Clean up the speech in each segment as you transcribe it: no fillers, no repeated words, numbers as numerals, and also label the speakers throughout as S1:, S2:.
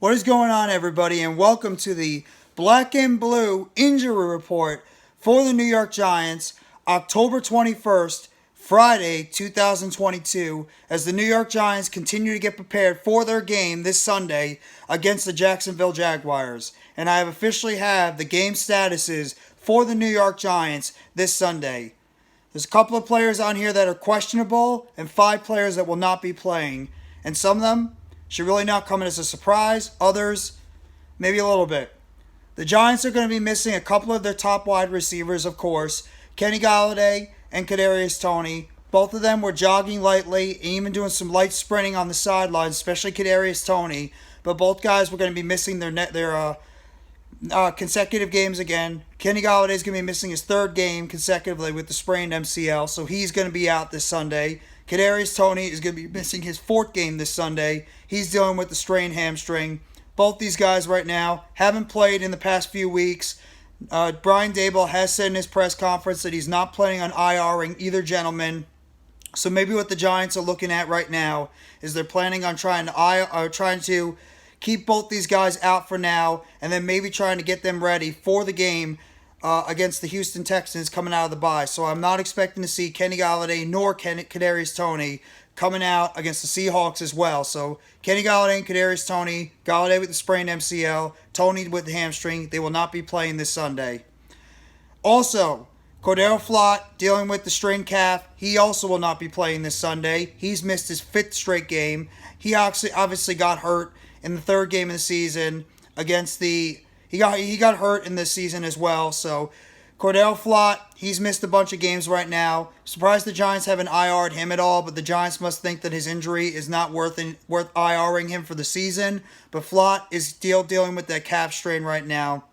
S1: What is going on, everybody, and welcome to the Black and Blue Injury Report for the New York Giants, October 21st, Friday, 2022, as the New York Giants continue to get prepared for their game this Sunday against the Jacksonville Jaguars. And I have officially have the game statuses for the New York Giants this Sunday. There's a couple of players on here that are questionable and 5 players that will not be playing. And some of them should really not come as a surprise. Others, maybe a little bit. The Giants are going to be missing a couple of their top wide receivers, of course. Kenny Golladay and Kadarius Toney. Both of them were jogging lightly and even doing some light sprinting on the sidelines, especially Kadarius Toney. But both guys were going to be missing their consecutive games again. Kenny Golladay is going to be missing his 3rd game consecutively with the sprained MCL, so he's going to be out this Sunday. Kadarius Toney is going to be missing his 4th game this Sunday. He's dealing with the strained hamstring. Both these guys right now haven't played in the past few weeks. Brian Daboll has said in his press conference that he's not planning on IRing either gentleman. So maybe what the Giants are looking at right now is they're planning on trying to keep both these guys out for now, and then maybe trying to get them ready for the game against the Houston Texans coming out of the bye. So I'm not expecting to see Kenny Golladay nor Kadarius Toney coming out against the Seahawks as well. So Kenny Golladay and Kadarius Toney, Golladay with the sprained MCL, Toney with the hamstring, they will not be playing this Sunday. Also, Cor'Dale Flott dealing with the strained calf, he also will not be playing this Sunday. He's missed his 5th straight game. He obviously got hurt in the 3rd game of the season against the... He got hurt in this season as well, so Cor'Dale Flott, he's missed a bunch of games right now. Surprised the Giants haven't IR'd him at all, but the Giants must think that his injury is not worth IRing him for the season. But Flott is still dealing with that calf strain right now,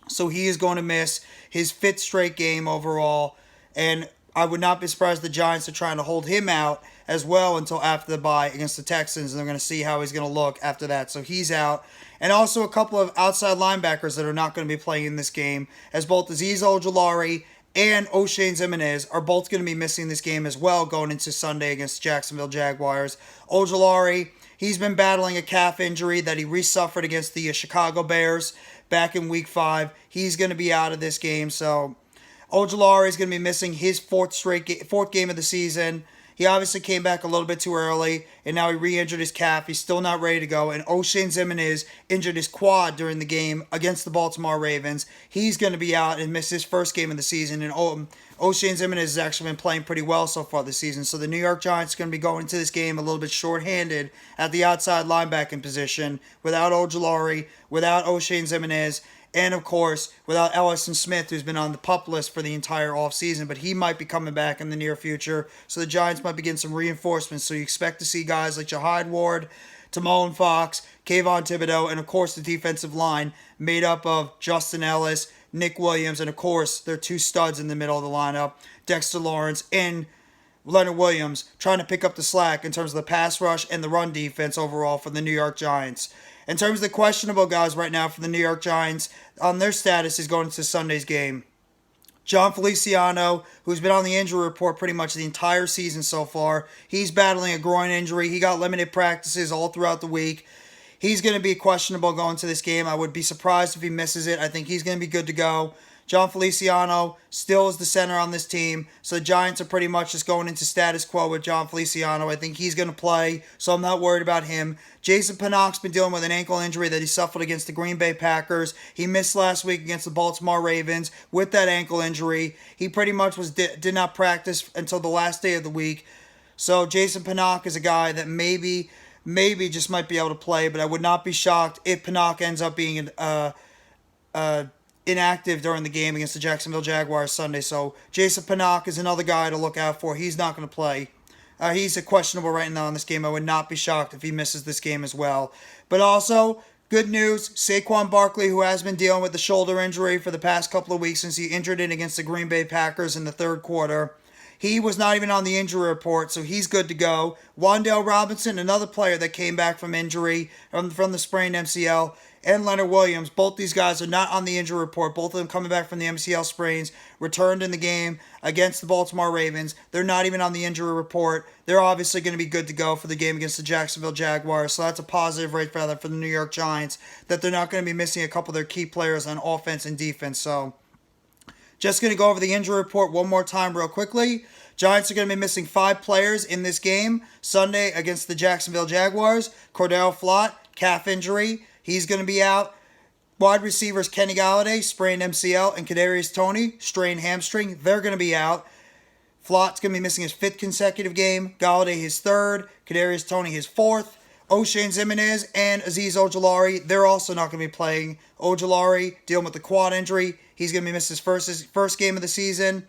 S1: so he is going to miss his 5th straight game overall, and I would not be surprised the Giants are trying to hold him out as well until after the bye against the Texans, and they're going to see how he's going to look after that. So he's out. And also a couple of outside linebackers that are not going to be playing in this game, as both Azeez Ojulari and Oshane Ximenes are both going to be missing this game as well going into Sunday against the Jacksonville Jaguars. Ojulari, he's been battling a calf injury that he resuffered against the Chicago Bears back in Week 5. He's going to be out of this game, so Ojulari is going to be missing his 4th game of the season. He obviously came back a little bit too early, and now he re-injured his calf. He's still not ready to go. And Oshane Ximenes injured his quad during the game against the Baltimore Ravens. He's going to be out and miss his 1st game of the season. And Oshane Ximenes has actually been playing pretty well so far this season. So the New York Giants are going to be going into this game a little bit short-handed at the outside linebacking position without Ojulari, without Oshane Ximenes, and, of course, without Ellison Smith, who's been on the PUP list for the entire offseason, but he might be coming back in the near future. So the Giants might be getting some reinforcements. So you expect to see guys like Jahide Ward, Tamone Fox, Kayvon Thibodeau, and, of course, the defensive line made up of Justin Ellis, Nick Williams, and, of course, their 2 studs in the middle of the lineup, Dexter Lawrence and Leonard Williams, trying to pick up the slack in terms of the pass rush and the run defense overall for the New York Giants. In terms of the questionable guys right now for the New York Giants, their status is going into Sunday's game. Jon Feliciano, who's been on the injury report pretty much the entire season so far, he's battling a groin injury. He got limited practices all throughout the week. He's going to be questionable going to this game. I would be surprised if he misses it. I think he's going to be good to go. Jon Feliciano still is the center on this team, so the Giants are pretty much just going into status quo with Jon Feliciano. I think he's going to play, so I'm not worried about him. Jason Pinnock's been dealing with an ankle injury that he suffered against the Green Bay Packers. He missed last week against the Baltimore Ravens with that ankle injury. He pretty much did not practice until the last day of the week. So Jason Pinnock is a guy that maybe just might be able to play, but I would not be shocked if Pinnock ends up being inactive during the game against the Jacksonville Jaguars Sunday. So Jason Pinnock is another guy to look out for. He's not going to play. He's a questionable right now in this game. I would not be shocked if he misses this game as well. But also, good news, Saquon Barkley, who has been dealing with the shoulder injury for the past couple of weeks since he injured it against the Green Bay Packers in the 3rd quarter, He was not even on the injury report, so he's good to go. Wan'Dale Robinson, another player that came back from injury from the sprained MCL, and Leonard Williams. Both these guys are not on the injury report. Both of them coming back from the MCL sprains, returned in the game against the Baltimore Ravens. They're not even on the injury report. They're obviously going to be good to go for the game against the Jacksonville Jaguars. So that's a positive right for the New York Giants, that they're not going to be missing a couple of their key players on offense and defense. So just going to go over the injury report one more time real quickly. Giants are going to be missing 5 players in this game Sunday against the Jacksonville Jaguars. Cor'Dale Flott, calf injury. He's going to be out. Wide receivers Kenny Golladay, sprained MCL, and Kadarius Toney, strained hamstring. They're going to be out. Flott's going to be missing his 5th consecutive game. Golladay his 3rd. Kadarius Toney his 4th. Oshane Ximenes and Azeez Ojulari, they're also not going to be playing. Ojulari dealing with the quad injury. He's going to be missing his first game of the season.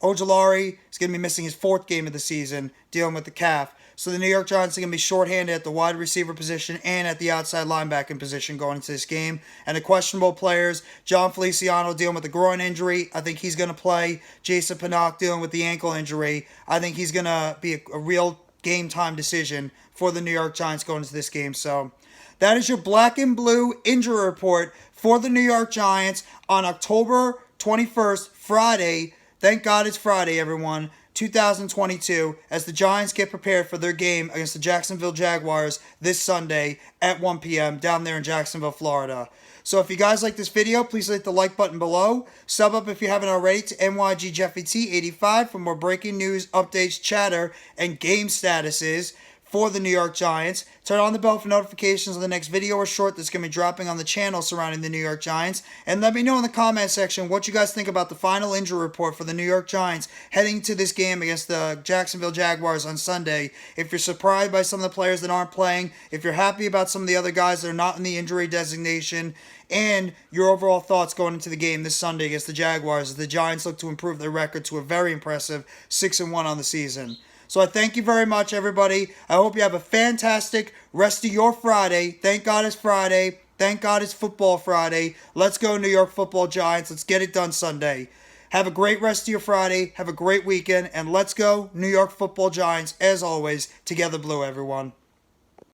S1: Ojulari is going to be missing his 4th game of the season, dealing with the calf. So the New York Giants are going to be shorthanded at the wide receiver position and at the outside linebacking position going into this game. And the questionable players, Jon Feliciano dealing with the groin injury. I think he's going to play. Jason Pinnock dealing with the ankle injury. I think he's going to be a real game time decision for the New York Giants going into this game. So that is your black and blue injury report for the New York Giants on October 21st, Friday. Thank God it's Friday, everyone. 2022, as the Giants get prepared for their game against the Jacksonville Jaguars this Sunday at 1 p.m. down there in Jacksonville, Florida. So if you guys like this video, please hit the like button below. Sub up if you haven't already to NYGJeffyT85 for more breaking news, updates, chatter, and game statuses for the New York Giants. Turn on the bell for notifications on the next video or short that's going to be dropping on the channel surrounding the New York Giants. And let me know in the comment section what you guys think about the final injury report for the New York Giants heading to this game against the Jacksonville Jaguars on Sunday. If you're surprised by some of the players that aren't playing, if you're happy about some of the other guys that are not in the injury designation, and your overall thoughts going into the game this Sunday against the Jaguars as the Giants look to improve their record to a very impressive 6-1 on the season. So I thank you very much, everybody. I hope you have a fantastic rest of your Friday. Thank God it's Friday. Thank God it's Football Friday. Let's go, New York Football Giants. Let's get it done Sunday. Have a great rest of your Friday. Have a great weekend. And let's go, New York Football Giants. As always, together blue, everyone.